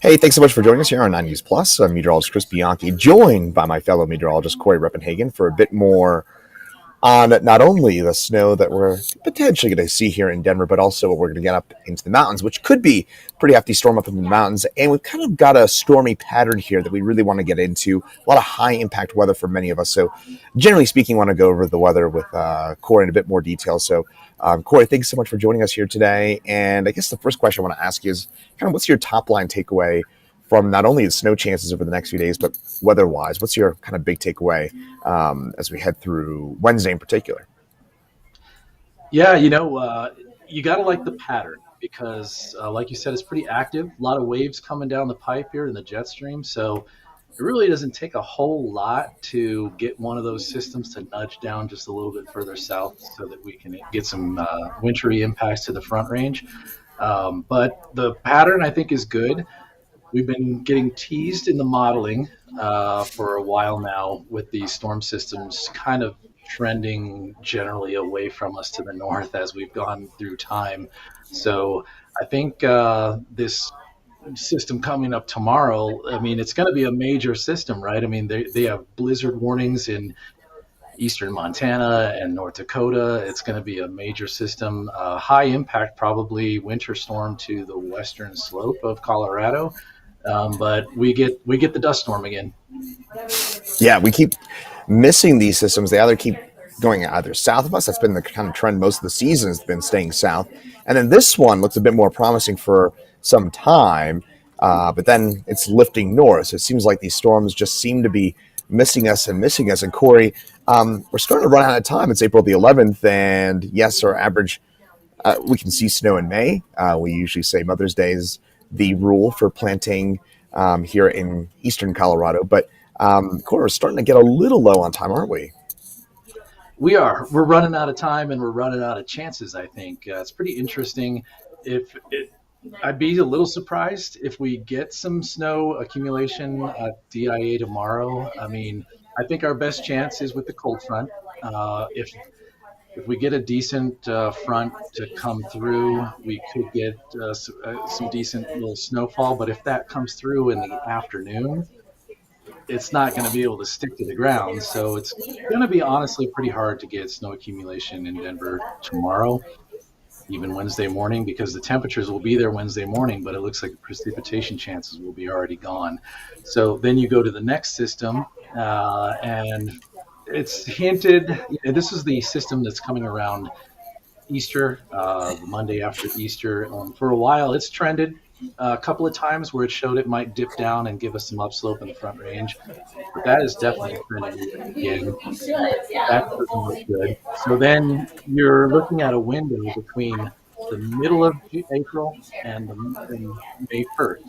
Hey, thanks so much for joining us here on 9 News Plus. I'm meteorologist Chris Bianchi, joined by my fellow meteorologist Cory Reppenhagen for a bit more on not only the snow that we're potentially going to see here in Denver, but also what we're going to get up into the mountains, which could be a pretty hefty storm up in the mountains. And we've kind of got a stormy pattern here that we really want to get into. A lot of high impact weather for many of us. So, generally speaking, I want to go over the weather with Cory in a bit more detail. So, Cory, thanks so much for joining us here today. And I guess the first question I want to ask you is kind of what's your top line takeaway from not only the snow chances over the next few days, but weather-wise? What's your kind of big takeaway as we head through Wednesday in particular? Yeah, you got to like the pattern because, like you said, it's pretty active. A lot of waves coming down the pipe here in the jet stream. So it really doesn't take a whole lot to get one of those systems to nudge down just a little bit further south so that we can get some wintry impacts to the front range. But the pattern, I think, is good. We've been getting teased in the modeling for a while now with these storm systems kind of trending generally away from us to the north as we've gone through time. So I think this system coming up tomorrow, I mean, it's going to be a major system, right? I mean, they have blizzard warnings in eastern Montana and North Dakota. It's going to be a major system, high impact, probably winter storm to the western slope of Colorado. But we get the dust storm again. Yeah, we keep missing these systems. They either keep going either south of us. That's been the kind of trend most of the season has been staying south. And then this one looks a bit more promising for some time, but then it's lifting north. So it seems like these storms just seem to be missing us and missing us. And Cory, we're starting to run out of time. It's April the 11th, and yes, our average we can see snow in May. We usually say Mother's Day is the rule for planting here in eastern Colorado. But Cory, we're starting to get a little low on time, aren't we? We are. We're running out of time and we're running out of chances. I think it's pretty interesting. If it, I'd be a little surprised if we get some snow accumulation at DIA tomorrow. I mean, I think our best chance is with the cold front. If we get a decent front to come through, we could get some decent little snowfall. But if that comes through in the afternoon, it's not going to be able to stick to the ground. So it's going to be honestly pretty hard to get snow accumulation in Denver tomorrow, even Wednesday morning, because the temperatures will be there Wednesday morning, but it looks like the precipitation chances will be already gone. So then you go to the next system, and it's hinted. This is the system that's coming around Easter, the Monday after Easter. For a while, it's trended a couple of times where it showed it might dip down and give us some upslope in the front range. But that is definitely trending again. That doesn't look good. So then you're looking at a window between the middle of April and May 1st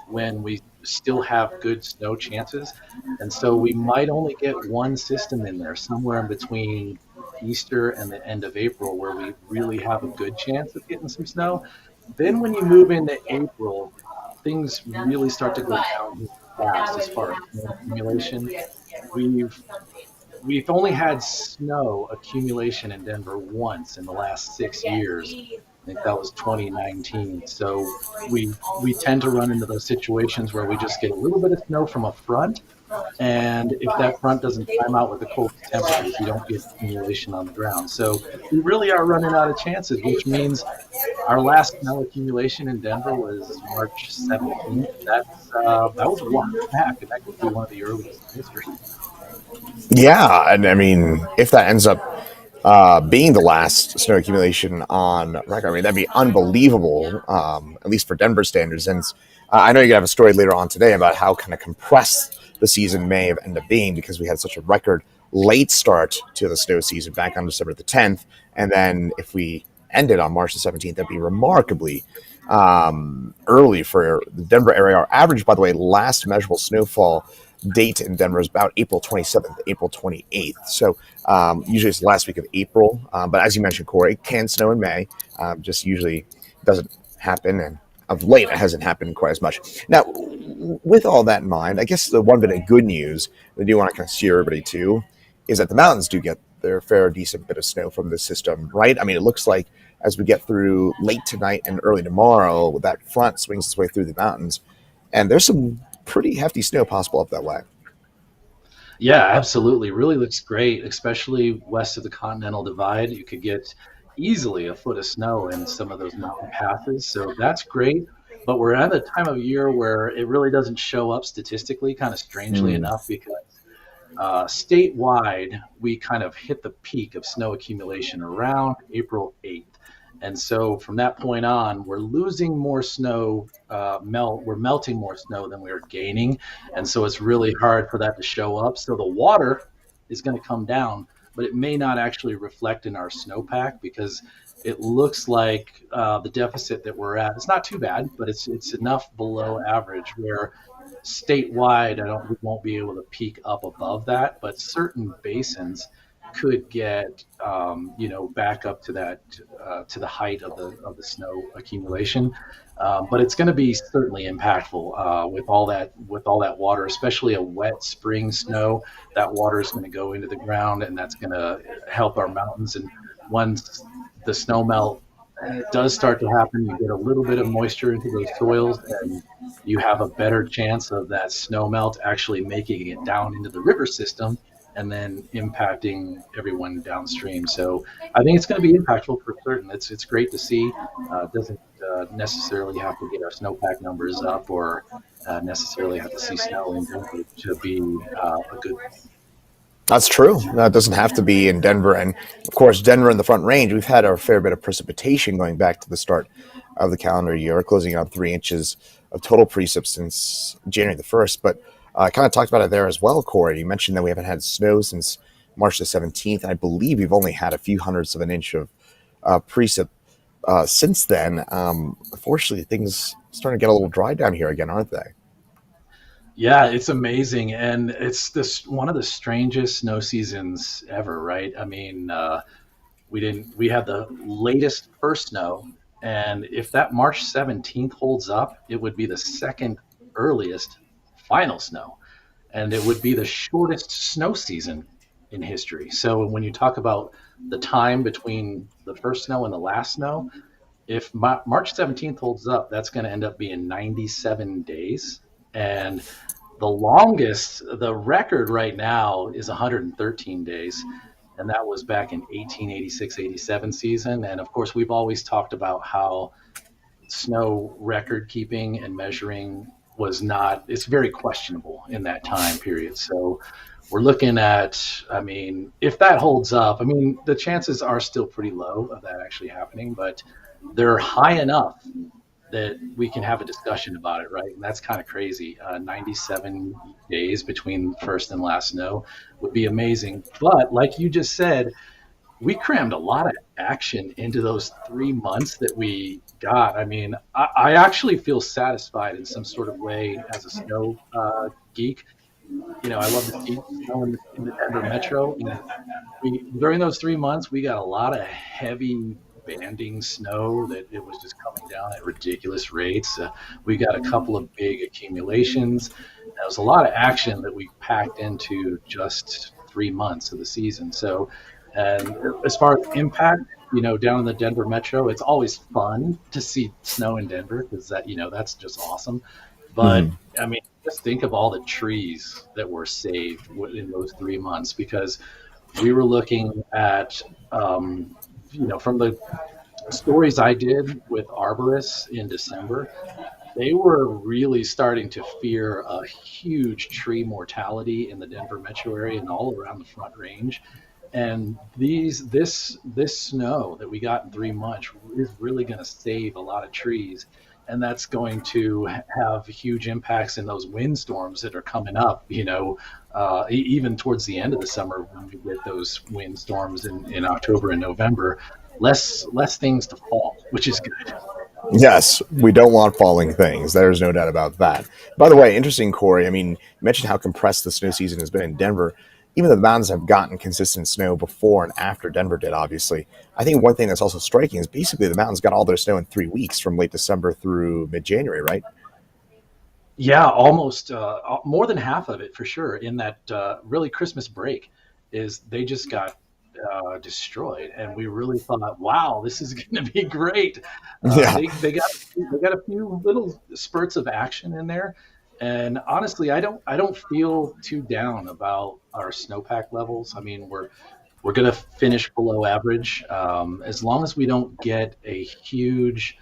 when we still have good snow chances. And so we might only get one system in there somewhere in between Easter and the end of April where we really have a good chance of getting some snow. Then when you move into April, things really start to go down fast as far as snow accumulation. We've we've only had snow accumulation in Denver once in the last 6 years. I think that was 2019. So we tend to run into those situations where we just get a little bit of snow from a front, and if that front doesn't time out with the cold temperatures, you don't get accumulation on the ground. So we really are running out of chances, which means our last snow accumulation in Denver was March 17th. That was a while back, and that could be one of the earliest in history. Yeah, and I mean, if that ends up being the last snow accumulation on record, I mean, that'd be unbelievable, at least for Denver standards. And I know you're going to have a story later on today about how kind of compressed the season may have ended up being because we had such a record late start to the snow season back on December the 10th. And then if we ended on March the 17th, that'd be remarkably early for the Denver area. Our average, by the way, last measurable snowfall date in Denver is about April 27th, April 28th. So usually it's the last week of April. But as you mentioned, Cory, it can snow in May. Just usually doesn't happen. And of late, it hasn't happened quite as much. Now, with all that in mind, I guess the one bit of good news we do want to kind of steer everybody to is that the mountains do get their fair, decent bit of snow from this system, right? I mean, it looks like as we get through late tonight and early tomorrow. That front swings its way through the mountains, and there's some pretty hefty snow possible up that way. Yeah, absolutely. Really looks great, especially west of the Continental Divide. You could get easily a foot of snow in some of those mountain passes. So that's great. But we're at a time of year where it really doesn't show up statistically, kind of strangely Mm. enough, because statewide, we kind of hit the peak of snow accumulation around April 8th. And so from that point on, we're losing more snow, we're melting more snow than we're gaining. And so it's really hard for that to show up. So the water is going to come down, but it may not actually reflect in our snowpack because it looks like the deficit that we're at, it's not too bad, but it's enough below average where statewide, I don't we won't be able to peak up above that, but certain basins could get back up to that to the height of the snow accumulation. But it's going to be certainly impactful with all that water, especially a wet spring snow. That water is going to go into the ground, and that's going to help our mountains. And once the snow melt does start to happen, you get a little bit of moisture into those soils, and you have a better chance of that snow melt actually making it down into the river system and then impacting everyone downstream. So I think it's going to be impactful for certain. It's great to see. Doesn't necessarily have to get our snowpack numbers up or necessarily have to see snow in Denver to be a good thing. That's true. No, it doesn't have to be in Denver. And of course, Denver in the Front Range, we've had a fair bit of precipitation going back to the start of the calendar year, closing on 3 inches of total precip since January the 1st. But I kind of talked about it there as well, Corey. You mentioned that we haven't had snow since March the 17th. I believe we've only had a few hundredths of an inch of precip since then. Unfortunately, things starting to get a little dry down here again, aren't they? Yeah, it's amazing, and it's this one of the strangest snow seasons ever, right? I mean, we had the latest first snow, and if that March 17th holds up, it would be the second earliest final snow, and it would be the shortest snow season in history. So when you talk about the time between the first snow and the last snow, if March 17th holds up, that's going to end up being 97 days. And the record right now is 113 days. And that was back in 1886-87 season. And of course, we've always talked about how snow record keeping and measuring was not, it's very questionable in that time period. So we're looking at, I mean, if that holds up, I mean, the chances are still pretty low of that actually happening, but they're high enough that we can have a discussion about it, right? And that's kind of crazy. 97 days between first and last snow would be amazing. But like you just said, we crammed a lot of action into those 3 months that we got. I mean, I actually feel satisfied in some sort of way as a snow geek. I love to see snow in the Denver metro. And during those 3 months, we got a lot of heavy banding snow that it was just coming down at ridiculous rates. We got a couple of big accumulations. There was a lot of action that we packed into just 3 months of the season. So, and as far as impact, down in the Denver metro, it's always fun to see snow in Denver because that's just awesome. But Mm-hmm. I mean, just think of all the trees that were saved in those 3 months because we were looking at, from the stories I did with arborists in December, they were really starting to fear a huge tree mortality in the Denver metro area and all around the Front Range. And this snow that we got in 3 months is really going to save a lot of trees, and that's going to have huge impacts in those windstorms that are coming up. Even towards the end of the summer when we get those windstorms in October and November, less things to fall, which is good. Yes, we don't want falling things. There's no doubt about that. By the way, interesting, Corey. I mean, you mentioned how compressed the snow season has been in Denver. Even though the mountains have gotten consistent snow before and after Denver did, obviously. I think one thing that's also striking is basically the mountains got all their snow in 3 weeks from late December through mid January, right? Yeah, almost more than half of it for sure. In that really Christmas break, is they just got destroyed, and we really thought, "Wow, this is going to be great." Yeah. They got a few little spurts of action in there, and honestly, I don't feel too down about our snowpack levels. I mean, we're going to finish below average as long as we don't get a huge,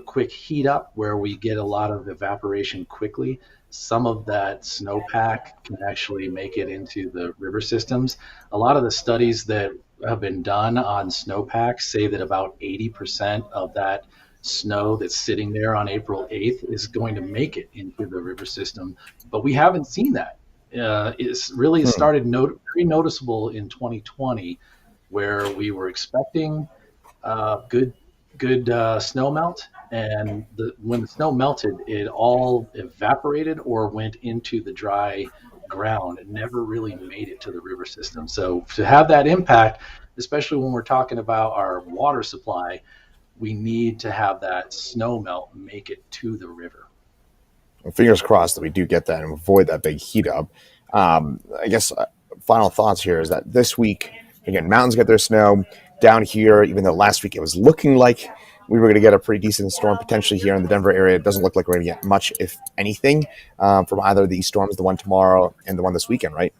quick heat up where we get a lot of evaporation quickly. Some of that snowpack can actually make it into the river systems. A lot of the studies that have been done on snowpack say that about 80% of that snow that's sitting there on April 8th is going to make it into the river system, but we haven't seen that. It's really Hmm. started very noticeable in 2020, where we were expecting good snow melt, and when the snow melted, it all evaporated or went into the dry ground. It never really made it to the river system. So to have that impact, especially when we're talking about our water supply, we need to have that snow melt make it to the river. Well, fingers crossed that we do get that and avoid that big heat up. I guess final thoughts here is that this week, again, mountains get their snow down here. Even though last week it was looking like we were going to get a pretty decent storm potentially here in the Denver area, it doesn't look like we're going to get much, if anything, from either of these storms, the one tomorrow and the one this weekend, right?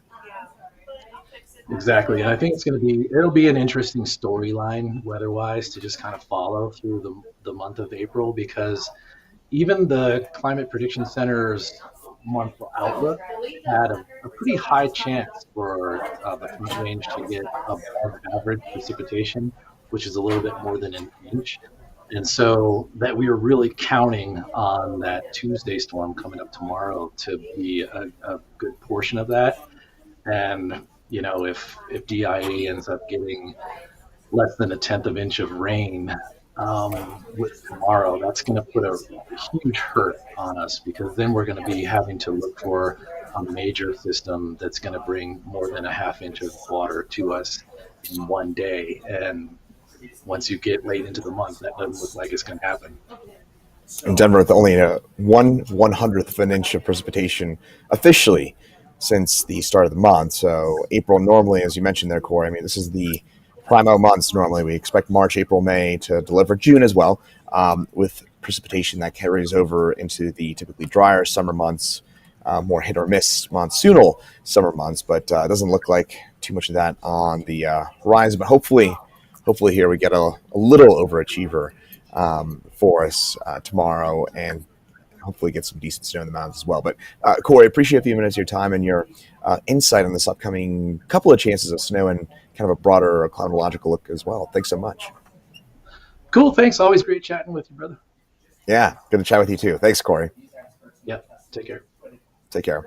Exactly. And I think it'll be an interesting storyline weather-wise to just kind of follow through the month of April, because even the Climate Prediction Center's monthly outlook had a pretty high chance for the Front Range to get above average precipitation, which is a little bit more than an inch. And so that we were really counting on that Tuesday storm coming up tomorrow to be a good portion of that. And if DIA ends up getting less than a tenth of inch of rain with tomorrow, that's going to put a huge hurt on us, because then we're going to be having to look for a major system that's going to bring more than a half inch of water to us in one day. And once you get late into the month, that doesn't look like it's going to happen. In Denver with only a 1/100th of an inch of precipitation officially since the start of the month. So April normally, as you mentioned there, Cory, I mean, this is the primo months normally. We expect March, April, May to deliver June as well, with precipitation that carries over into the typically drier summer months, more hit or miss monsoonal summer months. But it doesn't look like too much of that on the horizon. But hopefully here we get a little overachiever for us tomorrow, and hopefully get some decent snow in the mountains as well. But Cory, appreciate a few minutes of your time and your insight on this upcoming couple of chances of snow and kind of a broader climatological look as well. Thanks so much. Cool. Thanks. Always great chatting with you, brother. Yeah, good to chat with you too. Thanks, Cory. Yep. Take care. Take care.